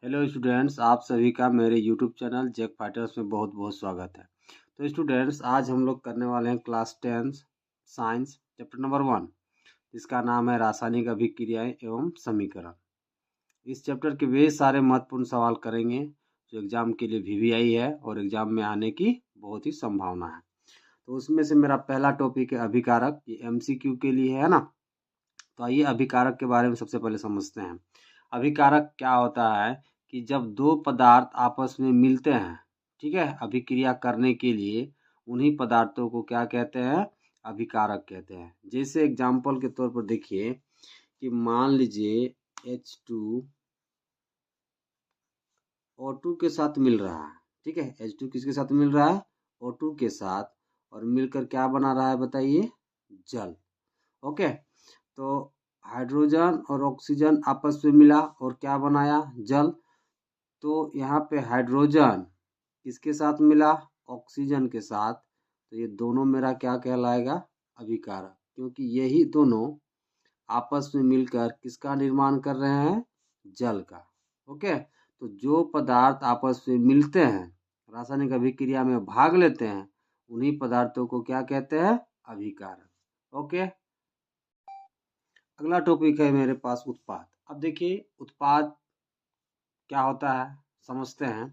Hello students, आप सभी का मेरे यूट्यूब चैनल जैक फाइटर्स में बहुत बहुत स्वागत है। तो स्टूडेंट्स, आज हम लोग करने वाले हैं क्लास 10 साइंस चैप्टर नंबर 1, जिसका नाम है रासायनिक अभिक्रियाएं एवं समीकरण। इस चैप्टर के वे सारे महत्वपूर्ण सवाल करेंगे जो एग्जाम के लिए वीवीआई है और एग्जाम में आने की बहुत ही संभावना है। तो उसमें से मेरा पहला टॉपिक है अभिकारक। ये एमसीक्यू के लिए है ना। तो आइए अभिकारक के बारे में सबसे पहले समझते हैं। अभिकारक क्या होता है कि जब दो पदार्थ आपस में मिलते हैं, ठीक है, अभिक्रिया करने के लिए, उन्हीं पदार्थों को क्या कहते हैं? अभिकारक कहते हैं। जैसे एग्जाम्पल के तौर पर देखिए कि मान लीजिए H2 O2 के साथ मिल रहा है, ठीक है। H2 किसके साथ मिल रहा है? O2 के साथ, और मिलकर क्या बना रहा है बताइए? जल। ओके, तो हाइड्रोजन और ऑक्सीजन आपस में मिला और क्या बनाया? जल। तो यहाँ पे हाइड्रोजन किसके साथ मिला? ऑक्सीजन के साथ। तो ये दोनों मेरा क्या कहलाएगा? अभिकारक, क्योंकि यही दोनों आपस में मिलकर किसका निर्माण कर रहे हैं? जल का। ओके, तो जो पदार्थ आपस में मिलते हैं, रासायनिक अभिक्रिया में भाग लेते हैं, उन्हीं पदार्थों को क्या कहते हैं? अभिकारक। ओके, अगला टॉपिक है मेरे पास उत्पाद। अब देखिए उत्पाद क्या होता है, समझते हैं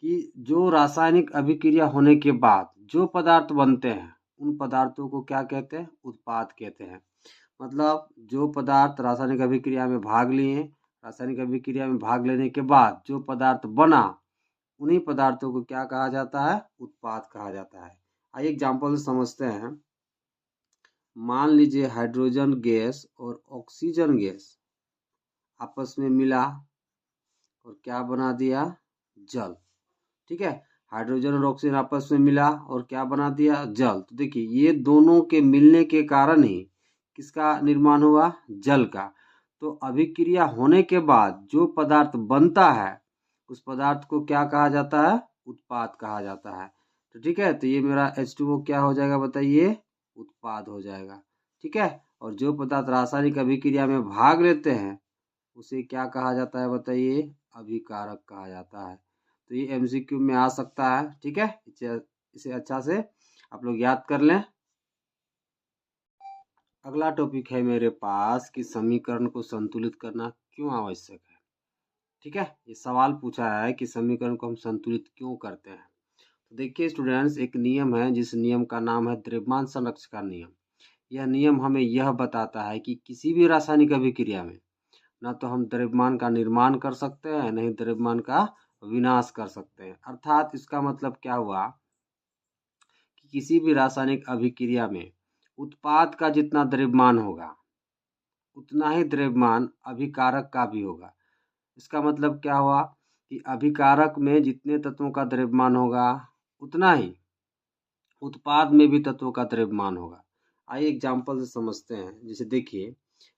कि जो रासायनिक अभिक्रिया होने के बाद जो पदार्थ बनते हैं, उन पदार्थों को क्या कहते हैं? उत्पाद कहते हैं। मतलब जो पदार्थ रासायनिक अभिक्रिया में भाग लिए, रासायनिक अभिक्रिया में भाग लेने के बाद जो पदार्थ बना, उन्हीं पदार्थों को क्या कहा जाता है? उत्पाद कहा जाता है। आइए एग्जाम्पल से समझते हैं। मान लीजिए हाइड्रोजन गैस और ऑक्सीजन गैस आपस में मिला और क्या बना दिया? जल। ठीक है, हाइड्रोजन और ऑक्सीजन आपस में मिला और क्या बना दिया? जल। तो देखिए ये दोनों के मिलने के कारण ही किसका निर्माण हुआ? जल का। तो अभिक्रिया होने के बाद जो पदार्थ बनता है, उस पदार्थ को क्या कहा जाता है? उत्पाद कहा जाता है। तो ठीक है, तो ये मेरा H2O क्या हो जाएगा बताइए? उत्पाद हो जाएगा। ठीक है, और जो पदार्थ रासायनिक अभिक्रिया में भाग लेते हैं, उसे क्या कहा जाता है बताइए? अभिकारक कहा जाता है। तो ये एमसीक्यू में आ सकता है। ठीक है, इसे अच्छा से आप लोग याद कर लें। अगला टॉपिक है मेरे पास कि समीकरण को संतुलित करना क्यों आवश्यक है। ठीक है, ये सवाल पूछा है कि समीकरण को हम संतुलित क्यों करते हैं। तो देखिए स्टूडेंट्स, एक नियम है जिस नियम का नाम है द्रव्यमान संरक्षण का नियम। यह नियम हमें यह बताता है कि किसी भी रासायनिक अभिक्रिया में ना तो हम द्रव्यमान का निर्माण कर सकते हैं, नहीं द्रव्यमान का विनाश कर सकते हैं। अर्थात इसका मतलब क्या हुआ कि किसी भी रासायनिक अभिक्रिया में उत्पाद का जितना द्रव्यमान होगा, उतना ही द्रव्यमान अभिकारक का भी होगा। इसका मतलब क्या हुआ कि अभिकारक में जितने तत्वों का द्रव्यमान होगा, उतना ही उत्पाद में भी तत्वों का द्रव्यमान होगा। आइए एग्जाम्पल से समझते हैं। जैसे देखिए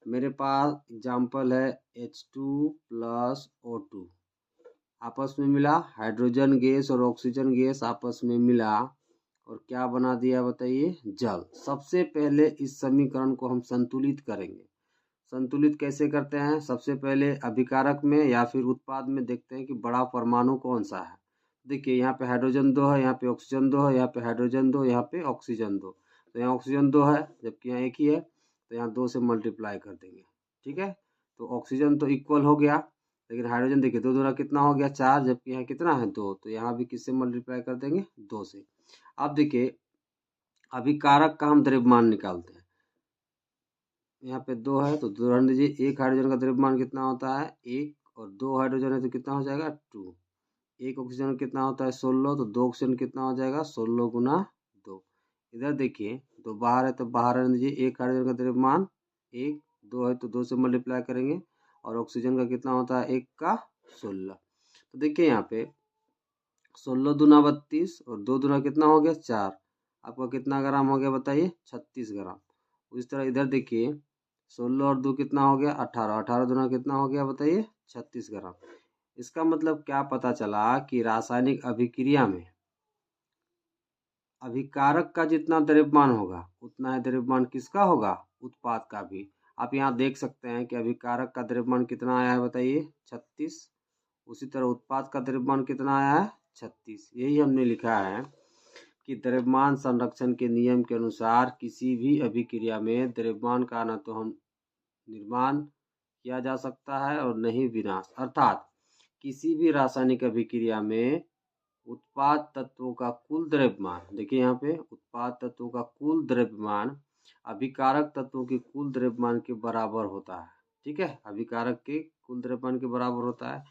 मेरे पास एग्जाम्पल है H2 प्लस O2 आपस में मिला, हाइड्रोजन गैस और ऑक्सीजन गैस आपस में मिला और क्या बना दिया बताइए? जल। सबसे पहले इस समीकरण को हम संतुलित करेंगे। संतुलित कैसे करते हैं? सबसे पहले अभिकारक में या फिर उत्पाद में देखते हैं कि बड़ा परमाणु कौन सा है। देखिए यहाँ पे हाइड्रोजन 2 है, यहाँ पे ऑक्सीजन 2 है, यहाँ पे हाइड्रोजन 2, यहाँ पे ऑक्सीजन 2। तो यहाँ ऑक्सीजन 2 है जबकि यहाँ एक ही है, तो यहाँ 2 से मल्टीप्लाई कर देंगे। ठीक है, तो ऑक्सीजन तो इक्वल हो गया, लेकिन हाइड्रोजन देखिए 2 दूना कितना हो गया? 4, जबकि यहाँ कितना है? 2। तो यहाँ भी किससे मल्टीप्लाई कर देंगे? 2 से। अब देखिए अभिकारक का हम द्रव्यमान निकालते हैं। यहाँ पे 2 है तो 2 रहने दीजिए। एक हाइड्रोजन का द्रव्यमान कितना होता है? 1, और 2 हाइड्रोजन है तो कितना हो जाएगा? 2। एक ऑक्सीजन कितना होता है? 16, तो 2 ऑक्सीजन कितना हो जाएगा? 16 गुना 2। इधर देखिए 2 बाहर है तो बाहर रहने दीजिए। एक हाइड्रोजन का द्रव्यमान 1, 2 है तो 2 से मल्टीप्लाई करेंगे, और ऑक्सीजन का कितना होता है? 1 का 16। तो देखिए यहाँ पे 16 दूना 32 और 2 दूना कितना हो गया? 4। आपका कितना ग्राम हो गया बताइए? 36 ग्राम। उस तरह इधर देखिए 16 और 2 कितना हो गया? 18। 18 दूना कितना हो गया बताइए? 36 ग्राम। इसका मतलब क्या पता चला कि रासायनिक अभिक्रिया में अभिकारक का जितना द्रव्यमान होगा, उतना ही द्रव्यमान किसका होगा? उत्पाद का भी। आप यहाँ देख सकते हैं कि अभिकारक का द्रव्यमान कितना आया है बताइए? 36, उसी तरह उत्पाद का द्रव्यमान कितना आया है 36। यही हमने लिखा है कि द्रव्यमान संरक्षण के नियम के अनुसार किसी भी अभिक्रिया में द्रव्यमान का न तो हम निर्माण किया जा सकता है और न ही विनाश, अर्थात किसी भी रासायनिक अभिक्रिया में उत्पाद तत्वों का कुल द्रव्यमान, देखिए यहाँ पे उत्पाद तत्वों का कुल द्रव्यमान अभिकारक तत्वों के कुल द्रव्यमान के बराबर होता है। ठीक है, अभिकारक के कुल द्रव्यमान के बराबर होता है।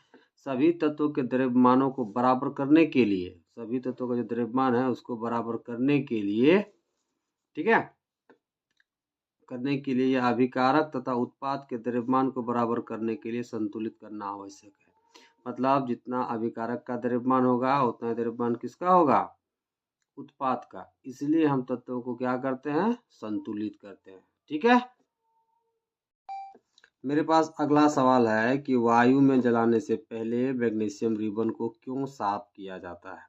सभी तत्वों के द्रव्यमानों को बराबर करने के लिए, सभी तत्वों का जो द्रव्यमान है उसको बराबर करने के लिए, ठीक है, करने के लिए या अभिकारक तथा उत्पाद के द्रव्यमान को बराबर करने के लिए संतुलित करना आवश्यक है। मतलब जितना अभिकारक का द्रव्यमान होगा उतना द्रव्यमान किसका होगा, उत्पाद का। इसलिए हम तत्वों को क्या करते हैं, संतुलित करते हैं। ठीक है, मेरे पास अगला सवाल है कि वायु में जलाने से पहले मैग्नीशियम रिबन को क्यों साफ किया जाता है।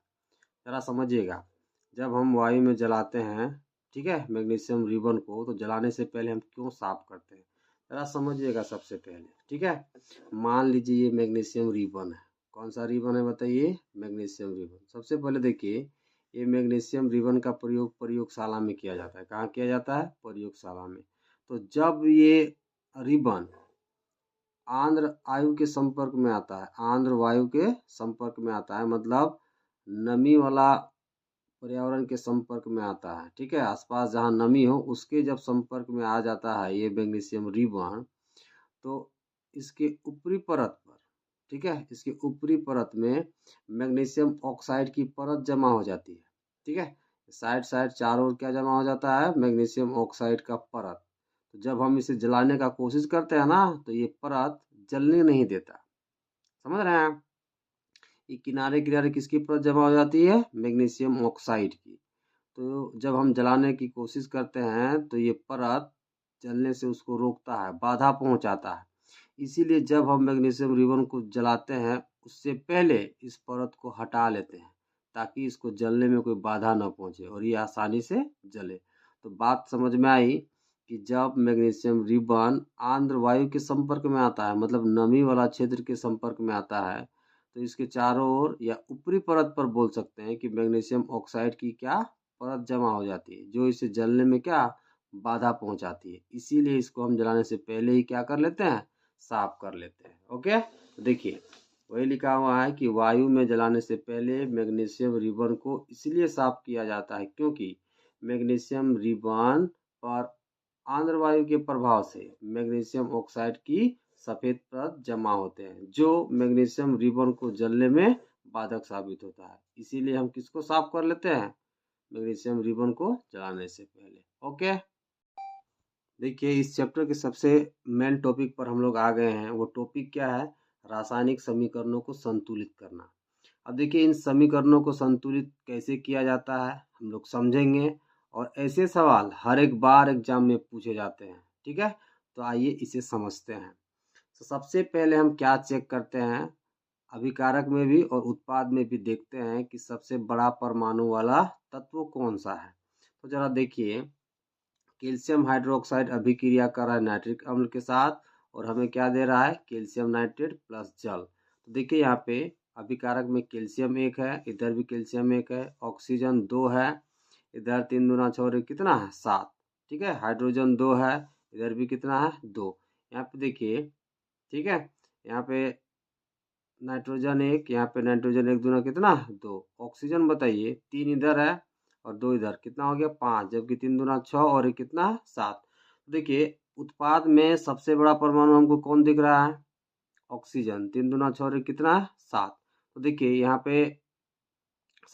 जरा समझिएगा, जब हम वायु में जलाते हैं, ठीक है, मैग्नीशियम रिबन को, तो जलाने से पहले हम क्यों साफ करते हैं, जरा समझिएगा सबसे पहले। ठीक है, मान लीजिए ये मैग्नीशियम रिबन है। कौन सा रिबन है बताइए, मैग्नीशियम रिबन। सबसे पहले देखिए, ये मैग्नीशियम रिबन का प्रयोग प्रयोगशाला में किया जाता है। कहाँ किया जाता है, प्रयोगशाला में। तो जब ये रिबन आंध्र वायु के संपर्क में आता है, आंध्र वायु के संपर्क में आता है, मतलब नमी वाला पर्यावरण के संपर्क में आता है। ठीक है, आसपास जहाँ नमी हो उसके जब संपर्क में आ जाता है ये मैग्नीशियम रिबन, तो इसके ऊपरी परत पर, ठीक है, इसके ऊपरी परत में मैग्नीशियम ऑक्साइड की परत जमा हो जाती है। ठीक है, साइड साइड चारों ओर क्या जमा हो जाता है, मैग्नीशियम ऑक्साइड का परत। तो जब हम इसे जलाने का कोशिश करते हैं ना, तो ये परत जलने नहीं देता। समझ रहे हैं, ये किनारे किनारे किसकी परत जमा हो जाती है, मैग्नीशियम ऑक्साइड की। तो जब हम जलाने की कोशिश करते हैं तो ये परत जलने से उसको रोकता है, बाधा पहुंचाता है। इसीलिए जब हम मैग्नीशियम रिबन को जलाते हैं उससे पहले इस परत को हटा लेते हैं, ताकि इसको जलने में कोई बाधा न पहुंचे और ये आसानी से जले। तो बात समझ में आई कि जब मैग्नीशियम रिबन आंध्र वायु के संपर्क में आता है, मतलब नमी वाला क्षेत्र के संपर्क में आता है, तो इसके चारों ओर या ऊपरी परत पर बोल सकते हैं कि मैग्नीशियम ऑक्साइड की क्या परत जमा हो जाती है, जो इसे जलने में क्या बाधा पहुंचाती है। इसीलिए इसको हम जलाने से पहले ही क्या कर लेते हैं, साफ कर लेते हैं। ओके, तो देखिए वही लिखा हुआ है कि वायु में जलाने से पहले मैग्नीशियम रिबन को इसलिए साफ किया जाता है क्योंकि मैग्नीशियम रिबन पर आंध्र वायु के प्रभाव से मैग्नीशियम ऑक्साइड की सफेद परत जमा होते हैं, जो मैग्नीशियम रिबन को जलने में बाधक साबित होता है। इसीलिए हम किसको साफ कर लेते हैं, मैग्नीशियम रिबन को जलाने से पहले। ओके, देखिए इस चैप्टर के सबसे मेन टॉपिक पर हम लोग आ गए हैं। वो टॉपिक क्या है, रासायनिक समीकरणों को संतुलित करना। अब देखिए इन समीकरणों को संतुलित कैसे किया जाता है हम लोग समझेंगे, और ऐसे सवाल हर एक बार एग्जाम में पूछे जाते हैं। ठीक है, तो आइए इसे समझते हैं। तो सबसे पहले हम क्या चेक करते हैं, अभिकारक में भी और उत्पाद में भी देखते हैं कि सबसे बड़ा परमाणु वाला तत्व कौन सा है। तो जरा देखिए, कैल्शियम हाइड्रोक्साइड अभिक्रिया कर रहा है नाइट्रिक अम्ल के साथ, और हमें क्या दे रहा है, कैल्शियम नाइट्रेट प्लस जल। तो देखिए यहाँ पे अभिकारक में कैल्शियम 1 है, इधर भी कैल्शियम 1 है, ऑक्सीजन 2 है, इधर 3 दूना 6 कितना है 7। ठीक है, हाइड्रोजन 2 है, इधर भी कितना है 2। यहाँ पे देखिए, ठीक है, यहाँ पे नाइट्रोजन 1, यहाँ पे नाइट्रोजन 1 दूना कितना 2, ऑक्सीजन बताइए 3 इधर है और 2 इधर, कितना हो गया 5, जबकि 3 दूना 6 और एक कितना 7। देखिए उत्पाद में सबसे बड़ा परमाणु हमको कौन दिख रहा है, ऑक्सीजन, 3 दूना 6 और एक कितना 7। तो देखिए यहाँ पे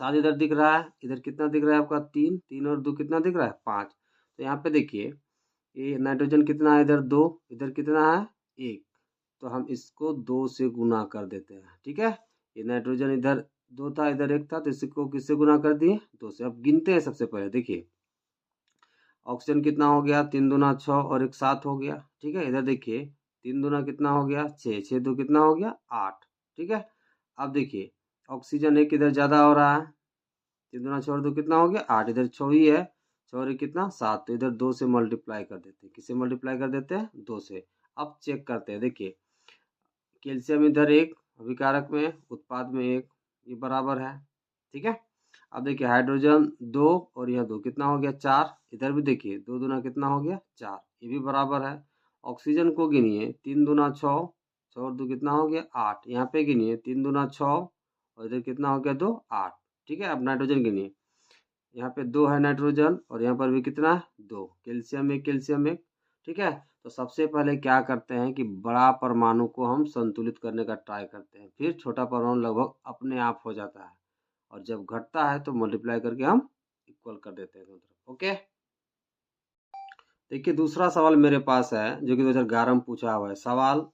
7 इधर दिख रहा है, इधर कितना दिख रहा है आपका 3, 3 और 2 कितना दिख रहा है 5। तो यहाँ पे देखिए ये नाइट्रोजन कितना है, इधर 2, इधर कितना है 1, तो हम इसको 2 से गुना कर देते हैं। ठीक है, ये नाइट्रोजन इधर 2 था, इधर 1 था, तो इसको किससे गुना कर दिए 2 से। अब गिनते हैं सबसे पहले, देखिए ऑक्सीजन कितना हो गया 3 दूना 6 और एक 7 हो गया। ठीक है, इधर देखिए 3 दूना कितना हो गया 6, 6 2 कितना हो गया 8। ठीक है, अब देखिए ऑक्सीजन एक इधर ज़्यादा हो रहा है, 3 दूना 6 और 2 कितना हो गया 8, इधर 6 ही है, 6 और एक कितना 7, तो इधर 2 से मल्टीप्लाई कर देते हैं। किससे मल्टीप्लाई कर देते हैं 2 से। अब चेक करते हैं, देखिए कैल्शियम इधर 1, अभिकारक में, उत्पाद में 1, ये बराबर है। ठीक है, अब देखिए हाइड्रोजन 2 और यह 2 कितना हो गया 4, इधर भी देखिए 2 दूना कितना हो गया 4, ये भी बराबर है। ऑक्सीजन को गिनिए 3 दूना 6, 6 और 2 कितना हो गया 8, यहाँ पे गिनिए 3 दूना 6 और इधर कितना हो गया 2, 8। ठीक है, अब नाइट्रोजन गिनिए, यहाँ पे 2 है नाइट्रोजन और यहाँ पर भी कितना है 2, कैल्शियम 1, कैल्शियम 1। ठीक है, तो सबसे पहले क्या करते हैं कि बड़ा परमाणु को हम संतुलित करने का ट्राई करते हैं, फिर छोटा परमाणु लगभग अपने आप हो जाता है, और जब घटता है तो मल्टीप्लाई करके हम इक्वल कर देते हैं दोनों तरफ। ओके, देखिए दूसरा सवाल मेरे पास है जो कि 2011 में पूछा हुआ है। सवाल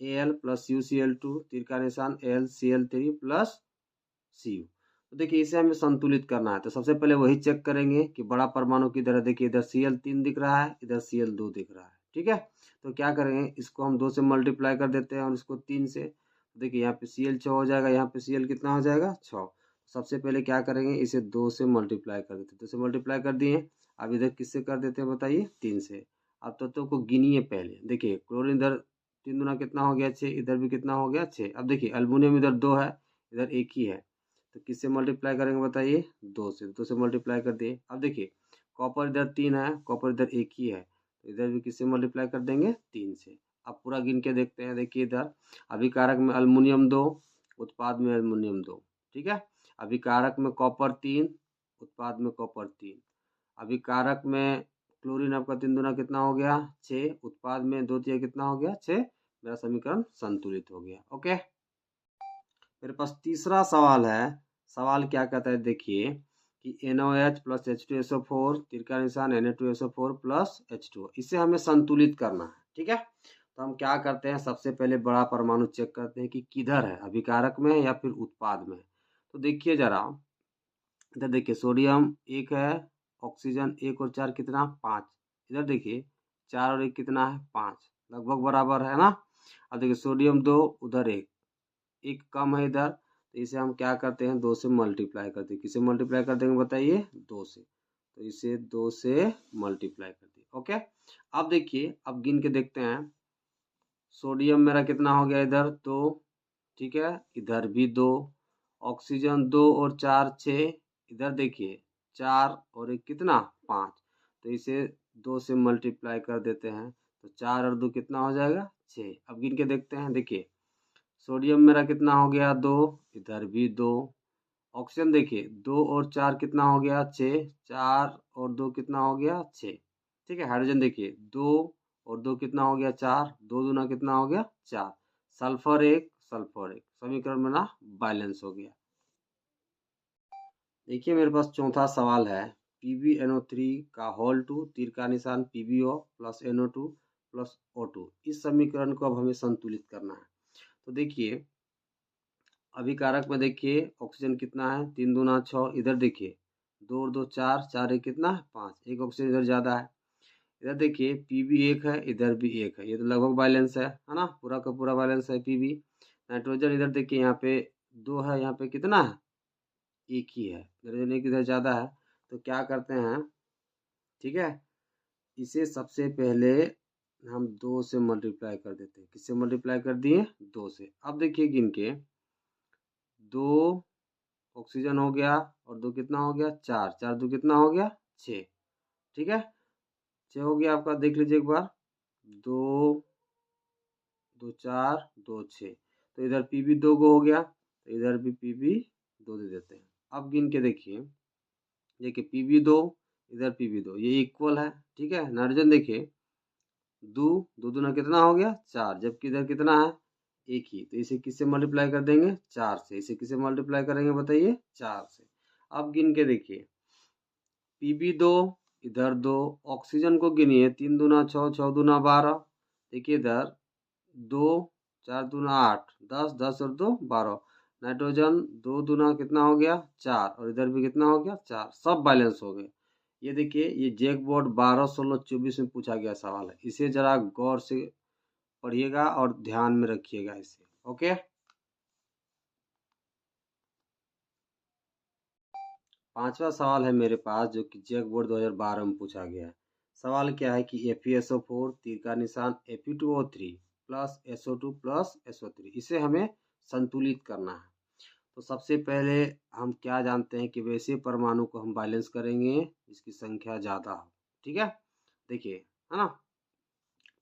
Al प्लस UCl2 तीर का निशान AlCl3 प्लस Cu। तो देखिए इसे हमें संतुलित करना है, तो सबसे पहले वही चेक करेंगे कि बड़ा परमाणु किधर है। देखिए इधर Cl3 दिख रहा है, इधर Cl2 दिख रहा है। ठीक है, तो क्या करेंगे, इसको हम 2 से मल्टीप्लाई कर देते हैं और इसको 3 से। देखिए यहाँ पे Cl 6 हो जाएगा, यहाँ पे Cl कितना हो जाएगा 6। सबसे पहले क्या करेंगे, इसे 2 से मल्टीप्लाई कर देते हैं, 2 से मल्टीप्लाई कर दिए। अब इधर किससे कर देते हैं बताइए, 3 से। अब तत्वों को गिनिए पहले। देखिए क्लोरीन इधर 3 दूना कितना हो गया 6, इधर भी कितना हो गया 6। अब देखिए एल्युमिनियम इधर 2 है, इधर 1 ही है, तो किससे मल्टीप्लाई करेंगे बताइए, 2 से। 2 से मल्टीप्लाई कर दिए। अब देखिए कॉपर इधर 3 है, कॉपर इधर 1 ही है, तो इधर भी किससे मल्टीप्लाई कर देंगे, 3 से। अब पूरा गिन के देखते हैं। देखिए इधर अभिकारक में अल्युमिनियम 2, उत्पाद में अल्युमिनियम 2। ठीक है, अभिकारक में कॉपर 3, उत्पाद में कॉपर 3। अभिकारक में क्लोरीन आपका 3 दूना कितना हो गया 6, उत्पाद में 2 तिया कितना हो गया 6। मेरा समीकरण संतुलित हो गया। ओके, मेरे पास तीसरा सवाल है। सवाल क्या कहता है, देखिए कि NaOH प्लस H2SO4 तीर का निशान Na2SO4 प्लस H2O, इसे हमें संतुलित करना है। ठीक है, तो हम क्या करते हैं, सबसे पहले बड़ा परमाणु चेक करते हैं कि किधर है, अभिकारक में है या फिर उत्पाद में। तो देखिए जरा इधर देखिए सोडियम 1 है, ऑक्सीजन 1 और 4 कितना 5। इधर देखिए 4 और 1 कितना है 5, लगभग बराबर है ना। अब देखिए सोडियम 2, उधर 1, एक कम है इधर, तो इसे हम क्या करते हैं 2 से मल्टीप्लाई करते हैं। किसे मल्टीप्लाई कर देंगे बताइए, 2 से। तो इसे 2 से मल्टीप्लाई कर दिए। ओके, अब देखिए अब गिन के देखते हैं। सोडियम मेरा कितना हो गया इधर 2, ठीक है, इधर भी 2, ऑक्सीजन 2 और 4 6, इधर देखिए 4 और 1 कितना 5, तो इसे 2 से मल्टीप्लाई कर देते हैं, तो 4 और 2 कितना हो जाएगा 6। अब गिन के देखते हैं। देखिए सोडियम मेरा कितना हो गया 2, इधर भी 2, ऑक्सीजन देखिए 2 और 4 कितना हो गया 6, 4 और 2 कितना हो गया 6। ठीक है, हाइड्रोजन देखिए 2 और 2 कितना हो गया 4, 2 दूना कितना हो गया 4। सल्फर 1, सल्फर 1, समीकरण में ना बैलेंस हो गया। देखिए मेरे पास चौथा सवाल है। PbNO3 का होल 2 तीर का निशान PbO plus NO2 plus O2, इस समीकरण को अब हमें संतुलित करना है। तो देखिए अभिकारक में देखिए ऑक्सीजन कितना है 3 दूना 6, इधर देखिए 2 और 2 4, 4 एक कितना है 5, एक ऑक्सीजन इधर ज़्यादा है। इधर देखिए Pb 1 है, इधर भी 1 है, ये तो लगभग बैलेंस है ना, पूरा का पूरा बैलेंस है Pb। नाइट्रोजन इधर देखिए यहाँ पे 2 है, यहाँ पे कितना है 1 ही है, नाइट्रोजन 1 इधर ज़्यादा है। तो क्या करते हैं, ठीक है, इसे सबसे पहले हम 2 से मल्टीप्लाई कर देते हैं। किससे मल्टीप्लाई कर दिए 2 से। अब देखिए गिन के 2 ऑक्सीजन हो गया और 2 कितना हो गया 4, 4 2 कितना हो गया 6। ठीक है, 6 हो गया आपका, देख लीजिए एक बार 2 2 4 2 6, तो इधर Pb 2 गो हो गया, तो इधर भी Pb 2 दे देते हैं। अब गिन के देखिए, देखिए Pb 2, इधर Pb 2, ये इक्वल है। ठीक है, नाइट्रोजन देखिए 2 2 दूना कितना हो गया 4, जबकि इधर कितना है 1 ही, तो इसे किससे मल्टीप्लाई कर देंगे 4 से। इसे किससे मल्टीप्लाई करेंगे बताइए 4 से। अब गिन के देखिए Pb 2, इधर 2, ऑक्सीजन को गिनिए 3 दूना 6, 6 दूना 12, देखिए इधर 2 4 दूना 8, 10 10 और 2 12, नाइट्रोजन 2 दूना कितना हो गया 4, और इधर भी कितना हो गया 4, सब बैलेंस हो गए। ये देखिए ये जैक बोर्ड 12 16 24 में पूछा गया सवाल है, इसे जरा गौर से पढ़िएगा और ध्यान में रखिएगा इसे। ओके, पांचवा सवाल है मेरे पास जो कि जैक बोर्ड 2012 में पूछा गया है। सवाल क्या है कि FeSO4 तीर का निशान Fe2O3 plus SO2 plus SO3, इसे हमें संतुलित करना है। तो सबसे पहले हम क्या जानते हैं कि वैसे परमाणु को हम बैलेंस करेंगे जिसकी संख्या ज़्यादा हो। ठीक है, देखिए, है ना।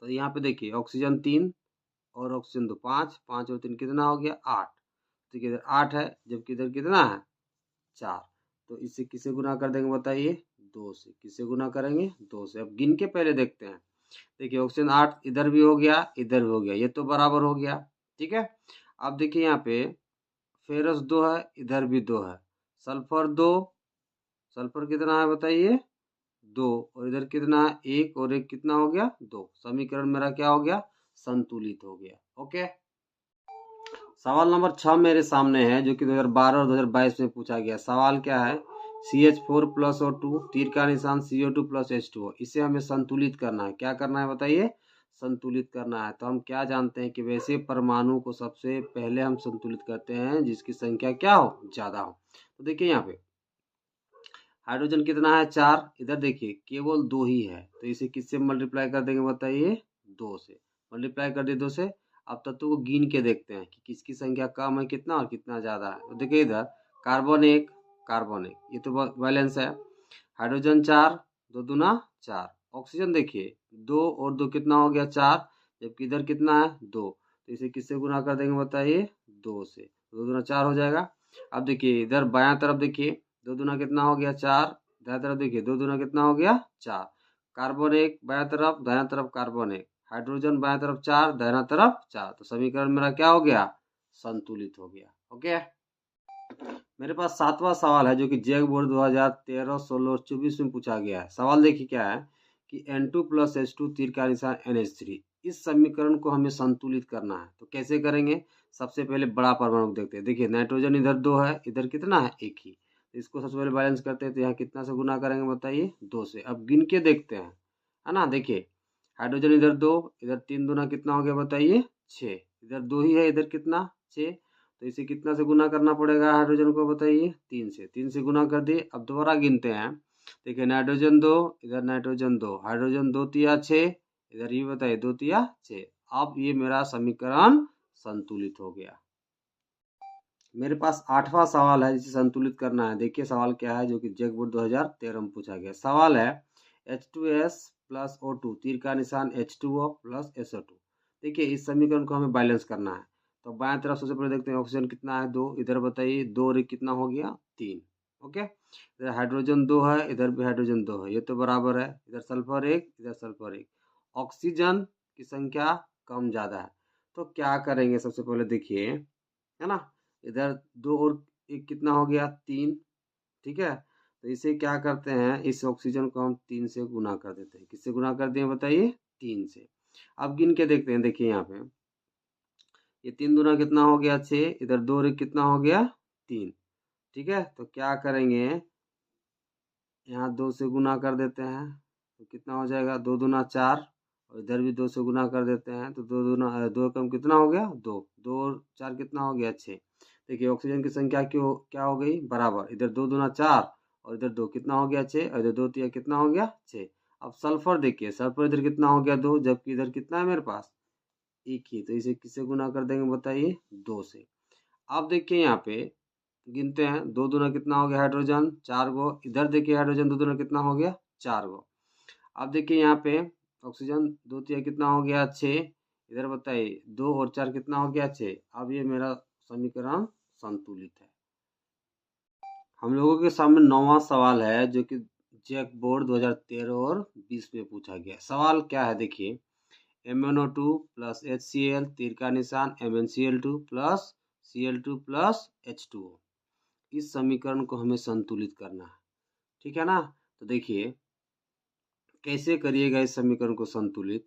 तो यहाँ पे देखिए ऑक्सीजन 3 और ऑक्सीजन 2, 5, 5 और 3 कितना हो गया 8। तो इधर 8 है, जबकि इधर कितना है 4। तो इससे किसे गुना कर देंगे बताइए 2 से। किसे गुना करेंगे 2 से। अब गिन के पहले देखते हैं। देखिए ऑक्सीजन 8 इधर भी हो गया, इधर भी हो गया, ये तो बराबर हो गया। ठीक है, अब देखिए यहाँ पे फेरस 2 है, इधर भी 2 है। सल्फर 2, सल्फर कितना है बताइए 2, और इधर कितना है 1 और 1 कितना हो गया 2। समीकरण मेरा क्या हो गया संतुलित हो गया। ओके, सवाल नंबर 6 मेरे सामने है जो कि 2012 और 2022 में पूछा गया। सवाल क्या है, CH4 प्लस O2 तीर का निशान CO2 प्लस H2O, इसे हमें संतुलित करना है। क्या करना है बताइए संतुलित करना है। तो हम क्या जानते हैं कि वैसे परमाणु को सबसे पहले हम संतुलित करते हैं जिसकी संख्या क्या हो ज़्यादा हो। तो देखिए यहाँ पे हाइड्रोजन कितना है 4, इधर देखिए केवल 2 ही है, तो इसे किससे मल्टीप्लाई कर देंगे बताइए 2 से। मल्टीप्लाई कर दिए 2 से। अब तत्वों को गिन के देखते हैं कि किसकी संख्या कम है कितना और कितना ज़्यादा है। तो देखिए इधर कार्बन 1, कार्बन 1, ये तो बैलेंस है। हाइड्रोजन 4, 2 दूना 4। ऑक्सीजन देखिए 2 और 2 कितना हो गया 4, जबकि इधर कितना है 2। तो इसे किससे गुना कर देंगे बताइए 2 से। 2 दूना 4 हो जाएगा। अब देखिए इधर बायां तरफ देखिए 2 दूना कितना हो गया 4, दाएं तरफ देखिए 2 दूना कितना हो गया 4। कार्बन 1 बायां तरफ, दायां तरफ कार्बन 1, हाइड्रोजन बायां तरफ 4, दायां तरफ 4। तो समीकरण मेरा क्या हो गया संतुलित हो गया। ओके, मेरे पास 7वां सवाल है जो कि जैक बोर्ड 2013, 16 और 24 में पूछा गया है। सवाल देखिए क्या है कि N2 प्लस H2 तीर का निशान NH3, इस समीकरण को हमें संतुलित करना है। तो कैसे करेंगे, सबसे पहले बड़ा परमाणु देखते हैं। देखिए नाइट्रोजन इधर 2 है, इधर कितना है 1 ही। तो इसको सबसे पहले बैलेंस करते हैं। तो यहाँ कितना से गुना करेंगे बताइए 2 से। अब गिन के देखते हैं, है ना। देखिए हाइड्रोजन इधर 2, इधर 3 दूना कितना हो गया बताइए 6, इधर 2 ही है, इधर कितना 6। तो इसे कितना से गुना करना पड़ेगा हाइड्रोजन को बताइए 3 से। 3 से गुना कर दिए। अब दोबारा गिनते हैं। देखिए नाइट्रोजन 2, इधर नाइट्रोजन 2, हाइड्रोजन 2 तिया 6, इधर ये बताइए 2 तिया 6। अब ये मेरा समीकरण संतुलित हो गया। मेरे पास 8वां सवाल है जिसे संतुलित करना है। देखिए सवाल क्या है जो कि जैक बोर्ड 2013 में पूछा गया। सवाल है H2S प्लस O2 तीर का निशान H2O प्लस SO2। देखिए इस समीकरण को हमें बैलेंस करना है। तो बाएं तरफ सबसे पहले देखते हैं ऑक्सीजन कितना है 2, इधर बताइए 2 और 1 कितना हो गया 3। ओके, इधर हाइड्रोजन 2 है, इधर भी हाइड्रोजन 2 है, ये तो बराबर है। इधर सल्फर 1, इधर सल्फर 1। ऑक्सीजन की संख्या कम ज़्यादा है। तो क्या करेंगे सबसे पहले देखिए, है ना। इधर 2 और 1 कितना हो गया 3। ठीक है, तो इसे क्या करते हैं, इस ऑक्सीजन को हम 3 से गुना कर देते हैं। किससे गुना कर दिए बताइए 3 से। अब गिन के देखते हैं। देखिए यहाँ पे ये 3 दूना कितना हो गया 6, इधर 2 और 1 कितना हो गया 3। ठीक है, तो क्या करेंगे यहाँ 2 से गुना कर देते हैं। तो कितना हो जाएगा 2 दूना 4, और इधर भी 2 से गुना कर देते हैं। तो 2 दूना 2 कम कितना हो गया 2, 2 और 4 कितना हो गया 6। देखिए ऑक्सीजन की संख्या क्यों क्या हो गई बराबर। इधर 2 दूना 4 और इधर 2 कितना हो गया 6, और इधर 2 तिया कितना हो गया 6। अब सल्फर देखिए, सल्फर इधर कितना हो गया 2, जबकि इधर कितना है मेरे पास 1 ही। तो इसे किससे गुना कर देंगे बताइए 2 से। अब देखिए यहाँ पे गिनते हैं। 2 दूना कितना हो गया हाइड्रोजन 4 गो, इधर देखिए हाइड्रोजन 2 दूना कितना हो गया 4 गो। अब देखिए यहाँ पे ऑक्सीजन 2 तिया कितना हो गया 6, इधर बताइए 2 और 4 कितना हो गया 6। अब ये मेरा समीकरण संतुलित है। हम लोगों के सामने 9वां सवाल है जो कि जैक बोर्ड 2013 और 20 में पूछा गया। सवाल क्या है देखिए, MnO2 प्लस HCl तीर का निशान MnCl2 plus Cl2 plus H2O, इस समीकरण को हमें संतुलित करना है। ठीक है ना। तो देखिए कैसे करिएगा इस समीकरण को संतुलित,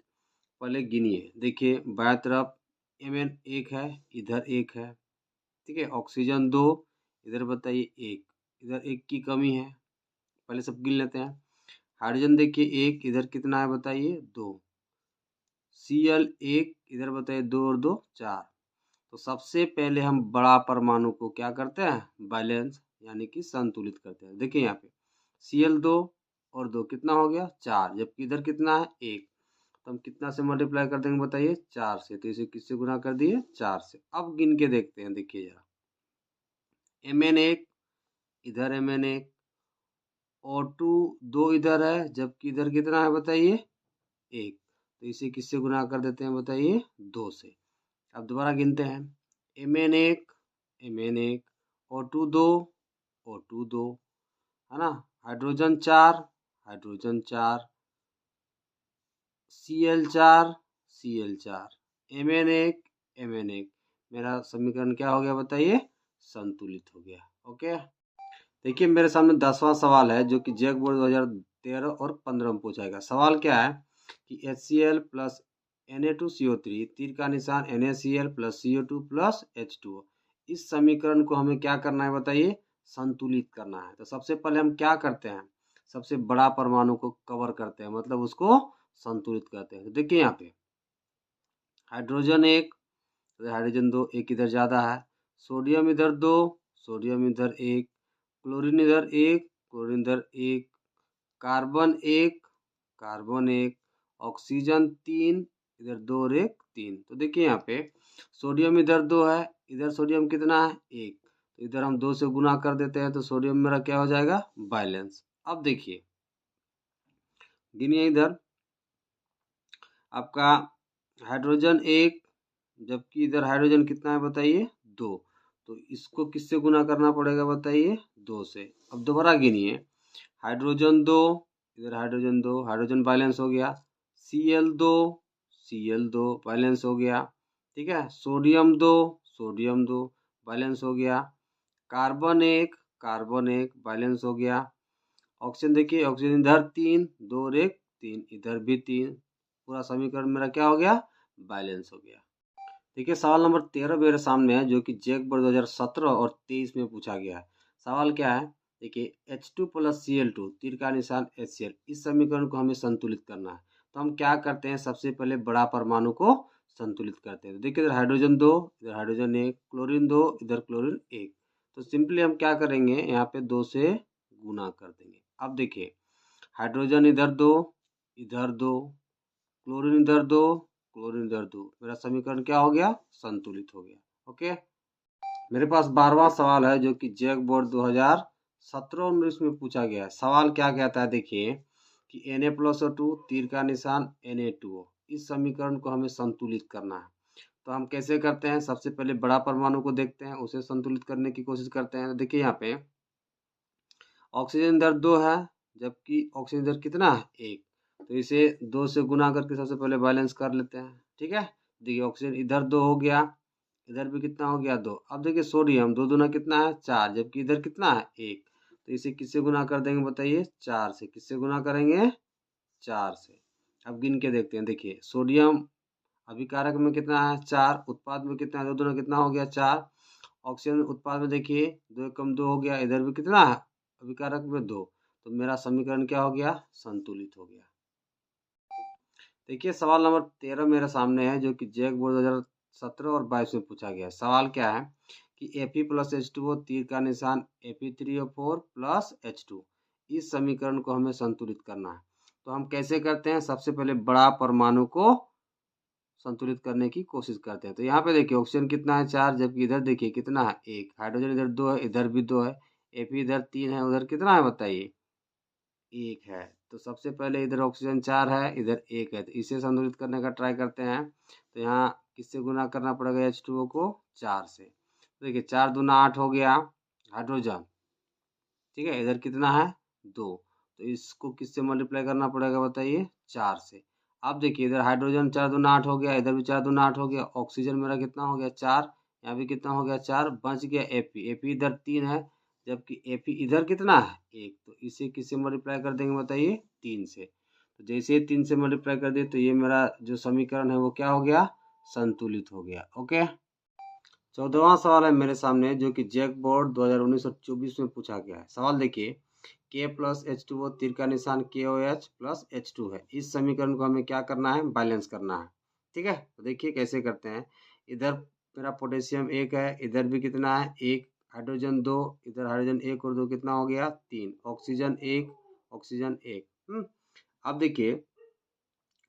पहले गिनिए। देखिए बाएं तरफ Mn 1 है, इधर 1 है। ठीक है, ऑक्सीजन 2, इधर बताइए 1, इधर 1 की कमी है। पहले सब गिन लेते हैं। हाइड्रोजन देखिए 1, इधर कितना है बताइए 2। Cl 1, इधर बताइए 2 और 2 4। तो सबसे पहले हम बड़ा परमाणु को क्या करते हैं बैलेंस यानी कि संतुलित करते हैं। देखिए यहाँ पे Cl 2 और 2 कितना हो गया 4, जबकि इधर कितना है 1। तो हम कितना से मल्टीप्लाई कर देंगे बताइए, 4 से। तो इसे किससे गुना कर दिए, 4 से। अब गिन के देखते हैं, देखिए जरा, mn 1 इधर, mn 1 और 2 इधर है, जबकि इधर कितना है बताइए, 1। तो इसे किससे गुना कर देते हैं बताइए, 2 से। अब दोबारा गिनते हैं, mn 1 mn 1 O2 2 O2 2, है ना, hydrogen 4 hydrogen 4, Cl4 Cl4, Mn 1 Mn 1। मेरा समीकरण क्या हो गया बताइए, संतुलित हो गया। ओके, देखिए मेरे सामने 10वां सवाल है जो कि जैक बोर्ड 2013 और 15 में पूछा गया। सवाल क्या है कि HCl प्लस Na2CO3 तीर का निशान NaCl plus CO2 plus H2O, इस समीकरण को हमें क्या करना है बताइए, संतुलित करना है। तो सबसे पहले हम क्या करते हैं, सबसे बड़ा परमाणु को कवर करते हैं, मतलब उसको संतुलित करते हैं। तो देखिए यहाँ पे हाइड्रोजन 1, हाइड्रोजन 2, एक इधर ज़्यादा है, सोडियम इधर 2, सोडियम इधर 1, क्लोरीन इधर 1, क्लोरीन इधर 1, कार्बन 1, कार्बन 1, ऑक्सीजन 3, इधर 2 और 1 3। तो देखिए यहाँ पे सोडियम इधर 2 है, इधर सोडियम कितना है, 1। तो इधर हम 2 से गुना कर देते हैं, तो सोडियम मेरा क्या हो जाएगा, बैलेंस। अब देखिए गिनिए, इधर आपका हाइड्रोजन 1, जबकि इधर हाइड्रोजन कितना है बताइए, 2। तो इसको किससे गुना करना पड़ेगा बताइए, 2 से। अब दोबारा गिनिए, हाइड्रोजन 2, इधर हाइड्रोजन 2, हाइड्रोजन बैलेंस हो गया, Cl2 Cl2 बैलेंस हो गया, ठीक है, सोडियम 2 सोडियम 2 बैलेंस हो गया, कार्बन 1 कार्बन 1 बैलेंस हो गया, ऑक्सीजन देखिए, ऑक्सीजन इधर 3 2 और 1 3, इधर भी 3। पूरा समीकरण मेरा क्या हो गया, बैलेंस हो गया। देखिए सवाल नंबर 13 मेरे सामने है जो कि जैक बोर्ड 2017 और 23 में पूछा गया है। सवाल क्या है, देखिए H2 प्लस Cl2 तीर का निशान HCl, इस समीकरण को हमें संतुलित करना है। तो हम क्या करते हैं, सबसे पहले बड़ा परमाणु को संतुलित करते हैं। तो देखिए इधर हाइड्रोजन 2, इधर हाइड्रोजन 1, क्लोरीन 2, इधर क्लोरीन 1। तो सिंपली हम क्या करेंगे, यहाँ पे 2 से गुना कर देंगे। अब देखिए हाइड्रोजन इधर 2, इधर 2, क्लोरीन इधर 2, क्लोरीन इधर 2, मेरा समीकरण क्या हो गया, संतुलित हो गया। ओके, मेरे पास 12वां सवाल है जो कि जैक बोर्ड 2017-19 में पूछा गया है। सवाल क्या कहता है, देखिए कि Na+O2 तीर का निशान Na2O, इस समीकरण को हमें संतुलित करना है। तो हम कैसे करते हैं, सबसे पहले बड़ा परमाणु को देखते हैं, उसे संतुलित करने की कोशिश करते हैं। तो देखिए यहाँ पे ऑक्सीजन इधर 2 है, जबकि ऑक्सीजन इधर कितना है, 1। तो इसे 2 से गुना करके सबसे पहले बैलेंस कर लेते हैं, ठीक है। देखिए ऑक्सीजन इधर 2 हो गया, इधर भी कितना हो गया, 2। अब देखिए सोडियम 2 दूना कितना है, 4, जबकि इधर कितना है, 1। तो इसे किससे गुना कर देंगे बताइए, 4 से। किससे गुना करेंगे, 4 से। अब गिन के देखते हैं, देखिए सोडियम अभिकारक में कितना है, 4, उत्पाद में कितना है, 2 दूना कितना हो गया, 4। ऑक्सीजन उत्पाद में देखिए 2 एकम 2 हो गया, इधर भी कितना है, अभिकारक में 2। तो मेरा समीकरण क्या हो गया, संतुलित हो गया। देखिए सवाल नंबर 13 मेरे सामने है जो कि जैक बोर्ड 2017 और 22 में पूछा गया है। सवाल क्या है कि Fe प्लस H2O तीर का निशान Fe3O4 प्लस H2, इस समीकरण को हमें संतुलित करना है। तो हम कैसे करते हैं, सबसे पहले बड़ा परमाणु को संतुलित करने की कोशिश करते हैं। तो यहाँ पे देखिए ऑक्सीजन कितना है, 4, जबकि इधर देखिए कितना है, 1। हाइड्रोजन इधर 2 है, इधर भी 2 है। Fe इधर 3 है, उधर कितना है बताइए, 1 है। तो सबसे पहले इधर ऑक्सीजन 4 है, इधर 1 है, तो इसे संतुलित करने का ट्राई करते हैं। तो यहाँ किससे गुना करना पड़ेगा, H2O को 4 से। तो देखिए 4 दूना 8 हो गया हाइड्रोजन, ठीक है, इधर कितना है, 2। तो इसको किससे मल्टीप्लाई करना पड़ेगा बताइए, 4 से। अब देखिए इधर हाइड्रोजन 4 दूना 8 हो गया, इधर भी 4 दूना 8 हो गया, ऑक्सीजन मेरा कितना हो गया, 4, यहाँ भी कितना हो गया, 4, बच गया Fe इधर 3 है, जबकि Fe इधर कितना है, 1। तो इसे किससे मल्टीप्लाई कर देंगे बताइए, 3 से। तो जैसे ही 3 से मल्टीप्लाई कर दिए तो ये मेरा जो समीकरण है वो क्या हो गया, संतुलित हो गया। ओके, 14वां सवाल है मेरे सामने जो कि जैक बोर्ड 2019 और 24 में पूछा गया है। सवाल देखिए K प्लस H2O तीर का निशान KOH प्लस H2 है, इस समीकरण को हमें क्या करना है, बैलेंस करना है, ठीक है। तो देखिए कैसे करते हैं, इधर मेरा पोटेशियम 1 है, इधर भी कितना है, 1, हाइड्रोजन 2, इधर हाइड्रोजन 1 और 2 कितना हो गया, 3, ऑक्सीजन 1 ऑक्सीजन 1। अब देखिए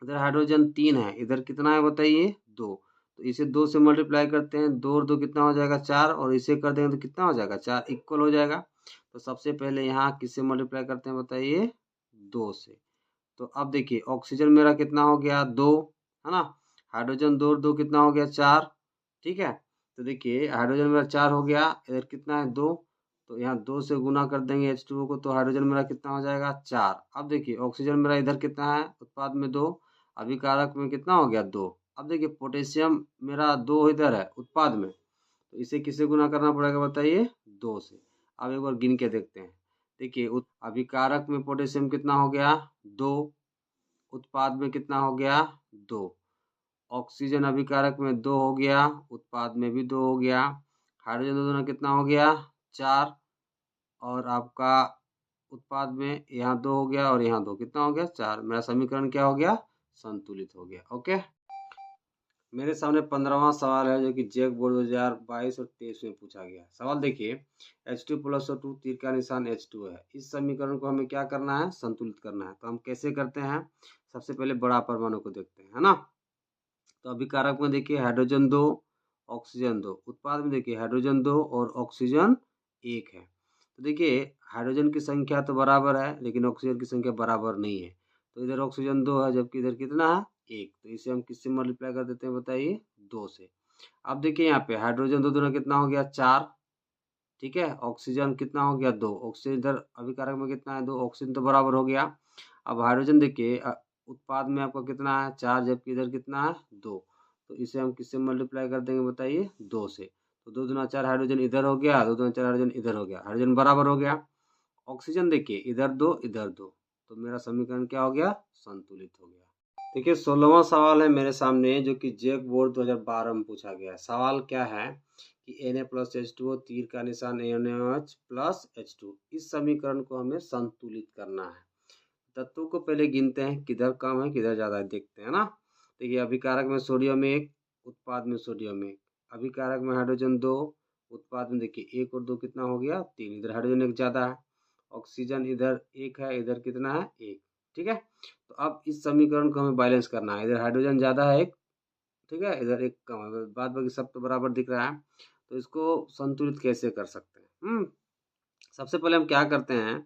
इधर हाइड्रोजन 3 है, इधर कितना है बताइए 2। तो इसे 2 से मल्टीप्लाई करते हैं, 2 और 2 कितना हो जाएगा 4, और इसे कर देंगे तो कितना हो जाएगा 4, इक्वल हो जाएगा। तो सबसे पहले यहाँ किससे मल्टीप्लाई करते हैं बताइए 2 से। तो अब देखिए ऑक्सीजन मेरा कितना हो गया 2, है ना। हाइड्रोजन 2 और 2 कितना हो गया 4, ठीक है। तो देखिए हाइड्रोजन मेरा 4 हो गया, इधर कितना है 2, तो यहाँ 2 से गुना कर देंगे H2O को, तो हाइड्रोजन मेरा कितना हो जाएगा 4। अब देखिए ऑक्सीजन मेरा इधर कितना है उत्पाद में 2, अभिकारक में कितना हो गया 2। अब देखिए पोटेशियम मेरा 2 इधर है उत्पाद में, तो इसे किससे गुना करना पड़ेगा बताइए 2 से। अब एक बार गिन के देखते हैं। देखिए अभिकारक में पोटेशियम कितना हो गया 2, उत्पाद में कितना हो गया 2। ऑक्सीजन अभिकारक में 2 हो गया, उत्पाद में भी 2 हो गया। हाइड्रोजन दोनों कितना हो गया 4, और आपका उत्पाद में यहाँ 2 हो गया और यहाँ 2 कितना हो गया 4। मेरा समीकरण क्या हो गया संतुलित हो गया। ओके, मेरे सामने 15वां सवाल है जो कि जैक बोर्ड 2022 और 23 में पूछा गया। सवाल देखिए H2+O2 तीर का निशान H2 है, इस समीकरण को हमें क्या करना है संतुलित करना है। तो हम कैसे करते हैं, सबसे पहले बड़ा परमाणु को देखते हैं, है ना। तो अभिकारक में देखिए हाइड्रोजन 2 ऑक्सीजन 2, उत्पाद में देखिए हाइड्रोजन 2 और ऑक्सीजन 1 है। तो देखिए हाइड्रोजन की संख्या तो बराबर है लेकिन ऑक्सीजन की संख्या बराबर नहीं है। तो इधर ऑक्सीजन 2 है जबकि इधर कितना है 1, तो इसे हम किससे मल्टीप्लाई कर देते हैं बताइए 2 से। अब देखिए यहाँ पे हाइड्रोजन 2 दूना कितना हो गया 4, ठीक है। ऑक्सीजन कितना हो गया 2, ऑक्सीजन इधर अभिकारक में कितना है 2, ऑक्सीजन तो बराबर हो गया। अब हाइड्रोजन देखिए उत्पाद में आपका कितना है 4 जबकि इधर कितना है 2, तो इसे हम किससे मल्टीप्लाई कर देंगे बताइए 2 से। तो 2 दूना 4 हाइड्रोजन इधर हो गया, 2 दूना 4 हाइड्रोजन इधर हो गया, हाइड्रोजन बराबर हो गया। ऑक्सीजन देखिए इधर 2 इधर 2, तो मेरा समीकरण क्या हो गया संतुलित हो गया। देखिए 16वां सवाल है मेरे सामने जो कि जैक बोर्ड 2012 में पूछा गया है। सवाल क्या है कि Na+H2O तीर का निशान NaOH+H2, इस समीकरण को हमें संतुलित करना है। तत्वों को पहले गिनते हैं किधर कम है किधर ज़्यादा है, देखते हैं ना। देखिए अभिकारक में सोडियम 1, उत्पाद में सोडियम 1, अभिकारक में हाइड्रोजन 2, उत्पाद में देखिए 1 और 2 कितना हो गया 3, इधर हाइड्रोजन 1 ज़्यादा है। ऑक्सीजन इधर 1 है, इधर कितना है 1, ठीक है। तो अब इस समीकरण को हमें बैलेंस करना है, इधर हाइड्रोजन ज़्यादा है 1, ठीक है, इधर 1 कम है, बाद बाकी सब तो बराबर दिख रहा है। तो इसको संतुलित कैसे कर सकते हैं। सबसे पहले हम क्या करते हैं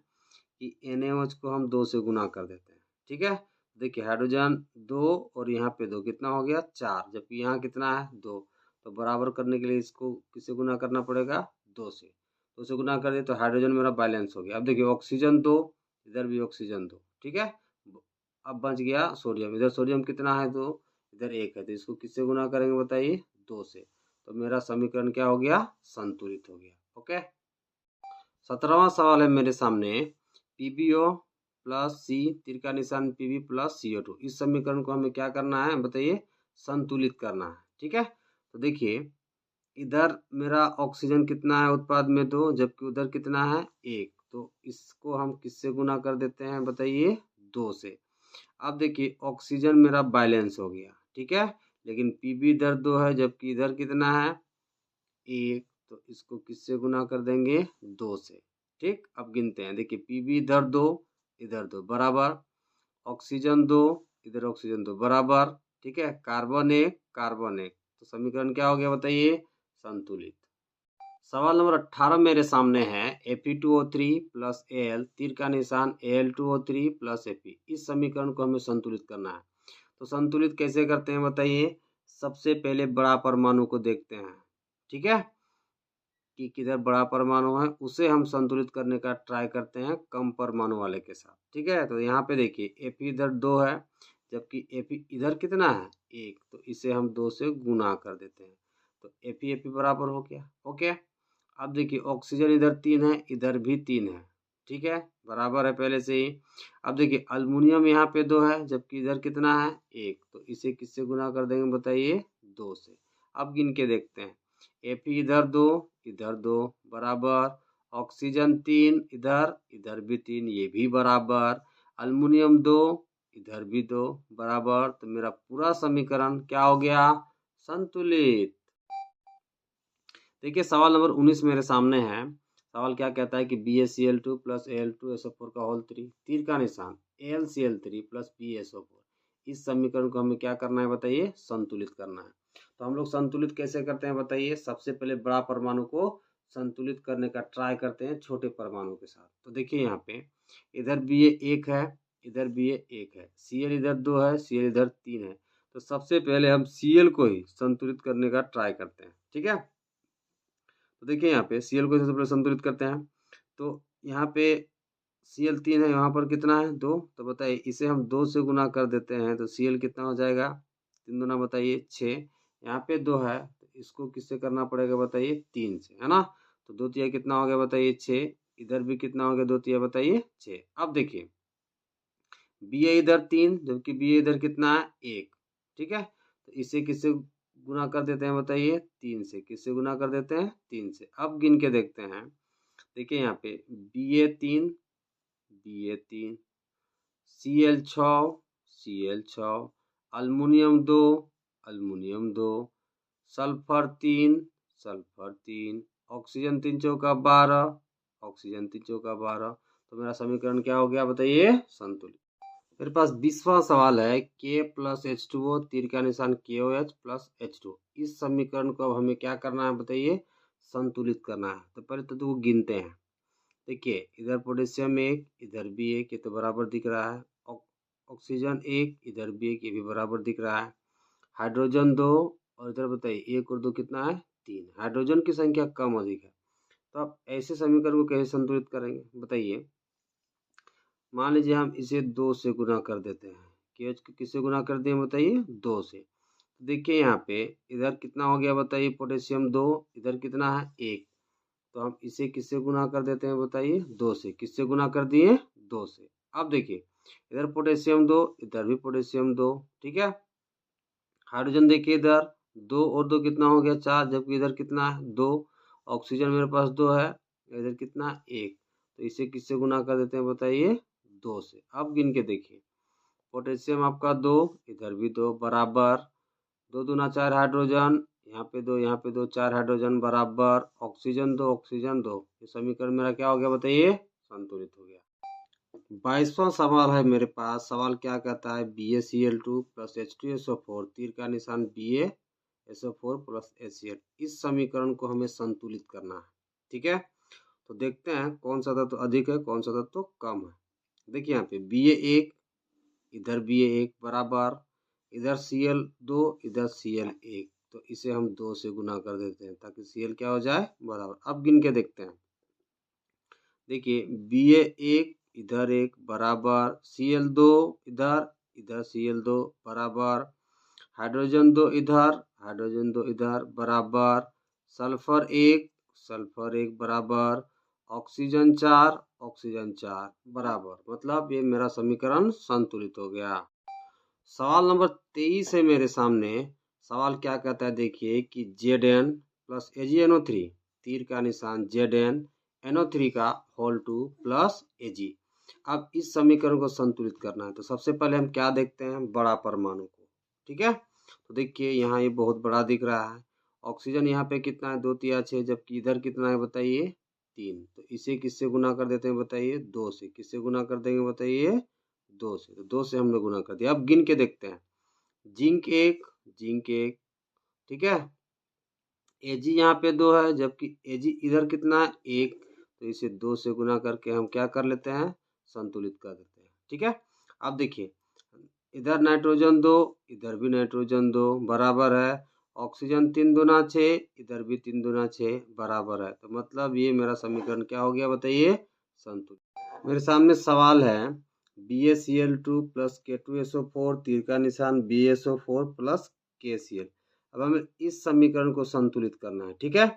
कि NaOH को हम 2 से गुना कर देते हैं, ठीक है। देखिए हाइड्रोजन 2 और यहाँ पे 2 कितना हो गया 4, जबकि यहाँ कितना है 2, तो बराबर करने के लिए इसको किससे गुना करना पड़ेगा 2 से। 2 से गुना कर दिए तो हाइड्रोजन मेरा बैलेंस हो गया। अब देखिए ऑक्सीजन 2, इधर भी ऑक्सीजन 2, ठीक है। अब बच गया सोडियम, इधर सोडियम कितना है 2, इधर 1 है, तो इसको किससे गुना करेंगे बताइए 2 से। तो मेरा समीकरण क्या हो गया संतुलित हो गया। ओके, 17वां सवाल है मेरे सामने PbO+C तीर का निशान Pb+CO2, इस समीकरण को हमें क्या करना है बताइए संतुलित करना है, ठीक है। तो देखिए इधर मेरा ऑक्सीजन कितना है उत्पाद में 2 जबकि उधर कितना है 1, तो इसको हम किससे गुना कर देते हैं बताइए 2 से। अब देखिए ऑक्सीजन मेरा बैलेंस हो गया, ठीक है, लेकिन Pb इधर 2 है जबकि इधर कितना है 1, तो इसको किससे गुना कर देंगे 2 से, ठीक। अब गिनते हैं, देखिए Pb इधर 2 इधर 2 बराबर, ऑक्सीजन 2 इधर ऑक्सीजन 2 बराबर, ठीक है, कार्बन 1 कार्बन 1, तो समीकरण क्या हो गया बताइए संतुलित। सवाल नंबर 18 मेरे सामने है Fe2O3 प्लस Al तीर का निशान Al2O3 प्लस Fe, इस समीकरण को हमें संतुलित करना है। तो संतुलित कैसे करते हैं बताइए, सबसे पहले बड़ा परमाणु को देखते हैं, ठीक है, कि किधर बड़ा परमाणु है उसे हम संतुलित करने का ट्राई करते हैं कम परमाणु वाले के साथ, ठीक है। तो यहाँ पे देखिए Fe इधर 2 है जबकि Fe इधर कितना है 1, तो इसे हम 2 से गुना कर देते हैं, तो Fe बराबर हो गया। ओके, अब देखिए ऑक्सीजन इधर 3 है इधर भी 3 है, ठीक है, बराबर है पहले से ही। अब देखिए अल्युमिनियम यहाँ पे 2 है जबकि इधर कितना है 1, तो इसे किससे गुना कर देंगे बताइए 2 से। अब गिन के देखते हैं, Fe इधर 2 इधर 2 बराबर, ऑक्सीजन 3 इधर इधर भी 3 ये भी बराबर, अल्युमिनियम 2 इधर भी 2 बराबर, तो मेरा पूरा समीकरण क्या हो गया संतुलित। देखिए सवाल नंबर 19 मेरे सामने है। सवाल क्या कहता है कि BaCl2 प्लस Al2SO4 का होल 3 तीर का निशान AlCl3 प्लस BaSO4, इस समीकरण को हमें क्या करना है बताइए, संतुलित करना है। तो हम लोग संतुलित कैसे करते हैं बताइए, सबसे पहले बड़ा परमाणु को संतुलित करने का ट्राई करते हैं छोटे परमाणु के साथ। तो देखिए यहाँ पे इधर बी ए 1 है, इधर बी ए 1 है, Cl इधर 2 है, Cl इधर 3 है। तो सबसे पहले हम Cl को ही संतुलित करने का ट्राई करते हैं, ठीक है। तो देखिए यहाँ पे Cl को सबसे पहले संतुलित करते हैं। तो यहाँ पे Cl 3 है, यहाँ पर कितना है 2। तो बताइए इसे हम 2 से गुना कर देते हैं तो Cl कितना हो जाएगा, 3 दूना बताइए 6। यहाँ पे 2 है तो इसको किससे करना पड़ेगा बताइए, 3 से, है ना। तो 2 तिया कितना हो गया बताइए 6, इधर भी कितना हो गया 2 तिया बताइए 6। अब देखिए बी ए इधर 3 जबकि बी ए इधर कितना है 1, ठीक है। तो इसे किससे गुना कर देते हैं बताइए, 3 से। किससे गुना कर देते हैं, 3 से। अब गिन के देखते हैं, देखिए यहाँ पे बी ए 3, बी ए 3, Cl 6, Cl 6, aluminium 2, aluminium 2, sulphur 3, sulphur 3, oxygen 3 चौका 12, ऑक्सीजन 3 चौका 12। तो मेरा समीकरण क्या हो गया बताइए, संतुलित। मेरे पास 20वां सवाल है, K प्लस H2O तीर का निशान KOH प्लस H2। इस समीकरण को अब हमें क्या करना है बताइए, संतुलित करना है। तो पहले तो वो गिनते हैं। देखिए इधर पोटेशियम 1, इधर भी 1, ये तो बराबर दिख रहा है। ऑक्सीजन 1, इधर भी 1, ये भी बराबर दिख रहा है। हाइड्रोजन 2 और इधर बताइए 1 और 2 कितना है 3। हाइड्रोजन की संख्या कम अधिक है। तो आप ऐसे समीकरण को कैसे संतुलित करेंगे बताइए। मान लीजिए हम इसे 2 से गुना कर देते हैं। KH को किससे गुना कर दिए बताइए, 2 से। तो देखिए यहाँ पे इधर कितना हो गया बताइए, पोटेशियम 2, इधर कितना है 1। तो हम इसे किससे गुना कर देते हैं बताइए, 2 से। किससे गुना कर दिए, 2 से। अब देखिए इधर पोटेशियम 2, इधर भी पोटेशियम 2, ठीक है। हाइड्रोजन देखिए इधर 2 और 2 कितना हो गया 4, जबकि इधर कितना है 2। ऑक्सीजन मेरे पास 2 है, इधर कितना 1। तो इसे किससे गुना कर देते हैं बताइए, 2 से। अब गिन के देखिए पोटेशियम आपका 2, इधर भी 2, बराबर 2 दूना 4 हाइड्रोजन, यहाँ पे 2, यहाँ पे 2, 4 हाइड्रोजन बराबर ऑक्सीजन 2, ऑक्सीजन 2। ये समीकरण मेरा क्या हो गया बताइए, संतुलित हो गया। 22वां सवाल है मेरे पास। सवाल क्या कहता है, BaCl2 प्लस H2SO4 तीर का निशान BaSO4 प्लस HCl। इस समीकरण को हमें संतुलित करना है, ठीक है। तो देखते हैं कौन सा तत्व अधिक है, कौन सा तत्व कम है। देखिए यहाँ पे Ba1, इधर Ba1 बराबर, इधर Cl2, इधर Cl1। तो इसे हम 2 से गुना कर देते हैं ताकि Cl क्या हो जाए, बराबर। अब गिन के देखते हैं। देखिए Ba1 इधर 1 बराबर, Cl2 इधर, इधर Cl2 बराबर, हाइड्रोजन 2 इधर, हाइड्रोजन 2 इधर बराबर, सल्फर 1, सल्फर 1 बराबर, ऑक्सीजन 4, ऑक्सीजन 4 बराबर। मतलब ये मेरा समीकरण संतुलित हो गया। सवाल नंबर 23 है मेरे सामने। सवाल क्या कहता है देखिए कि Zn प्लस AgNO3 तीर का निशान Zn NO3 का होल 2 प्लस Ag। अब इस समीकरण को संतुलित करना है। तो सबसे पहले हम क्या देखते हैं, बड़ा परमाणु को, ठीक है। तो देखिए यहाँ ये बहुत बड़ा दिख रहा है। ऑक्सीजन यहाँ पे कितना है 2 तिया 6, जबकि इधर कितना है बताइए 3। तो इसे किससे गुना कर देते हैं बताइए, 2 से। किससे गुना कर देंगे बताइए, 2 से। तो 2 से हमने गुना कर दिया। अब गिन के देखते हैं। जिंक 1, जिंक 1, ठीक है। Ag यहाँ पे 2 है, जबकि Ag इधर कितना है 1। तो इसे 2 से गुना करके हम क्या कर लेते हैं, संतुलित कर देते हैं, ठीक है। अब देखिए इधर नाइट्रोजन 2, इधर भी नाइट्रोजन 2 बराबर है, ऑक्सीजन 3 दूना 6, इधर भी 3 दूना 6 बराबर है। तो मतलब ये मेरा समीकरण क्या हो गया बताइए, संतुलित। मेरे सामने सवाल है, BaCl2 प्लस K2SO4 तीर का निशान BaSO4 प्लस KCl। अब हमें इस समीकरण को संतुलित करना है, ठीक है।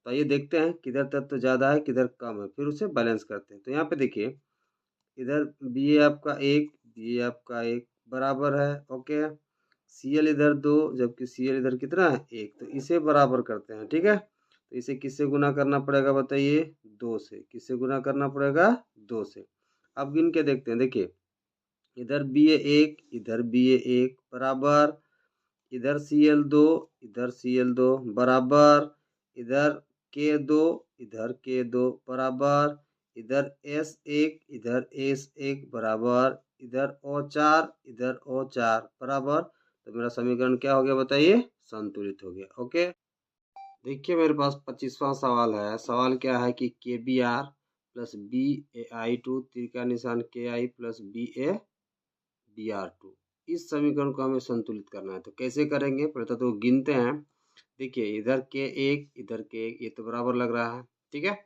तो ये देखते हैं किधर तत्व ज़्यादा है किधर कम है, फिर उसे बैलेंस करते हैं। तो यहाँ पे देखिए इधर Ba आपका 1, Ba आपका 1 बराबर है, ओके। Cl इधर 2, जबकि Cl इधर कितना है 1। तो इसे बराबर करते हैं, ठीक है। तो इसे किससे गुना करना पड़ेगा बताइए, 2 से। किससे गुना करना पड़ेगा, 2 से। अब गिन के देखते हैं। देखिए इधर Ba1, इधर Ba1 बराबर, इधर Cl2, इधर Cl2 बराबर, इधर K2, इधर K2 बराबर, इधर S1, इधर S1 बराबर, इधर O4, इधर O4 बराबर, तो मेरा समीकरण क्या हो गया बताइए, संतुलित हो गया। ओके, देखिए मेरे पास 25वां सवाल है। सवाल क्या है कि KBR प्लस BAI2 तीर का निशान KI प्लस BABR2, इस समीकरण को हमें संतुलित करना है। तो कैसे करेंगे, पहले तो गिनते हैं। देखिए इधर K1 इधर K1, ये तो बराबर लग रहा है, ठीक है।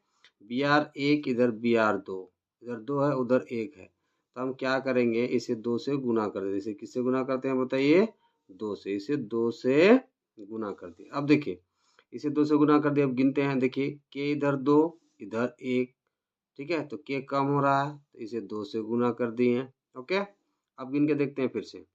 BR1 इधर BR2, इधर 2 है उधर 1 है, तो हम क्या करेंगे, इसे 2 से गुना कर देते। इसे किससे गुना करते हैं बताइए, 2 से। इसे 2 से गुना कर दिए। अब देखिए इसे 2 से गुना कर दिए। अब गिनते हैं, देखिए K इधर 2 इधर 1, ठीक है, तो K कम हो रहा है, तो इसे 2 से गुना कर दिए। ओके, अब गिन के देखते हैं फिर से।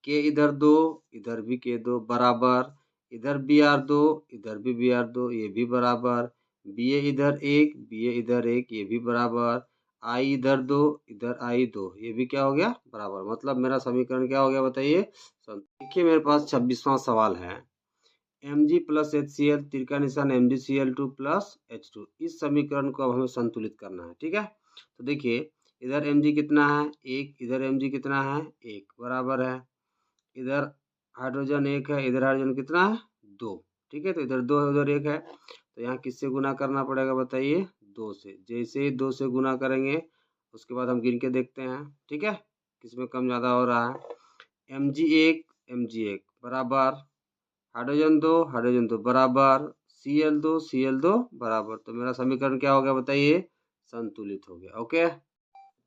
K इधर 2 इधर भी K2 बराबर, इधर BR2 इधर भी BR2 ये भी बराबर, BA इधर 1 BA इधर 1 ये भी बराबर, I इधर 2 इधर I 2 ये भी क्या हो गया, बराबर। मतलब मेरा समीकरण क्या हो गया बताइए, देखिए मेरे पास 26वां सवाल है। Mg प्लस HCl तीर का निशान MgCl2 प्लस H2, इस समीकरण को अब हमें संतुलित करना है, ठीक है। तो देखिए इधर Mg कितना है 1, इधर Mg कितना है 1 बराबर है, इधर हाइड्रोजन 1 है, इधर हाइड्रोजन कितना है 2, ठीक है। तो इधर 2 है उधर 1 है, तो यहाँ किससे गुना करना पड़ेगा बताइए, 2 से। जैसे ही 2 से गुना करेंगे उसके बाद हम गिन के देखते हैं, ठीक है, किसमें कम ज़्यादा हो रहा है। Mg1 बराबर, हाइड्रोजन 2 बराबर, Cl2 बराबर, तो मेरा समीकरण क्या हो गया बताइए, संतुलित हो गया। ओके,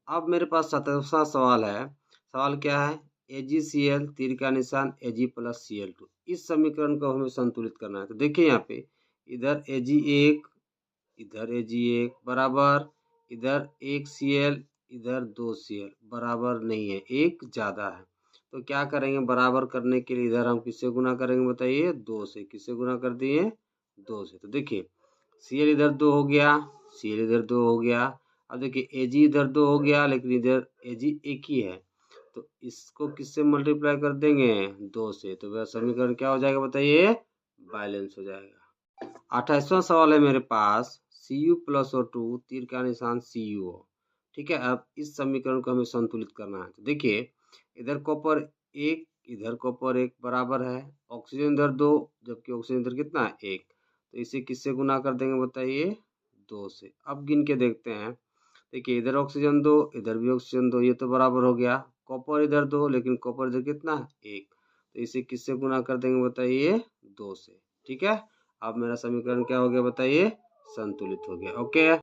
अब मेरे पास 27वां सवाल है। सवाल क्या है, AgCl तीर का निशान Ag प्लस Cl2, इस समीकरण को हमें संतुलित करना है। तो देखिए यहाँ पे इधर Ag1 इधर Ag1 बराबर, इधर 1 Cl इधर 2 Cl बराबर नहीं है, एक ज़्यादा है। तो क्या करेंगे, बराबर करने के लिए इधर हम किससे गुना करेंगे बताइए, 2 से। किससे गुना कर दिए, 2 से। तो देखिए Cl इधर 2 हो गया, Cl इधर 2 हो गया। अब देखिए Ag इधर 2 हो गया, लेकिन इधर Ag एक ही है, तो इसको किससे मल्टीप्लाई कर देंगे, 2 से। तो वह समीकरण क्या हो जाएगा बताइए, बैलेंस हो जाएगा। 28वां सवाल है मेरे पास, Cu प्लस O2 तीर का निशान CuO, ठीक है। अब इस समीकरण को हमें संतुलित करना है। तो देखिए इधर कॉपर 1 इधर कॉपर 1 बराबर है, ऑक्सीजन इधर 2 जबकि ऑक्सीजन इधर कितना है 1, तो इसे किससे गुना कर देंगे बताइए, 2 से। अब गिन के देखते हैं, देखिए इधर ऑक्सीजन 2 इधर भी ऑक्सीजन 2, ये तो बराबर हो गया। कॉपर इधर 2 लेकिन कॉपर इधर कितना है 1, तो इसे किससे गुना कर देंगे बताइए, 2 से, ठीक है। अब मेरा समीकरण क्या हो गया बताइए, संतुलित हो गया। ओके।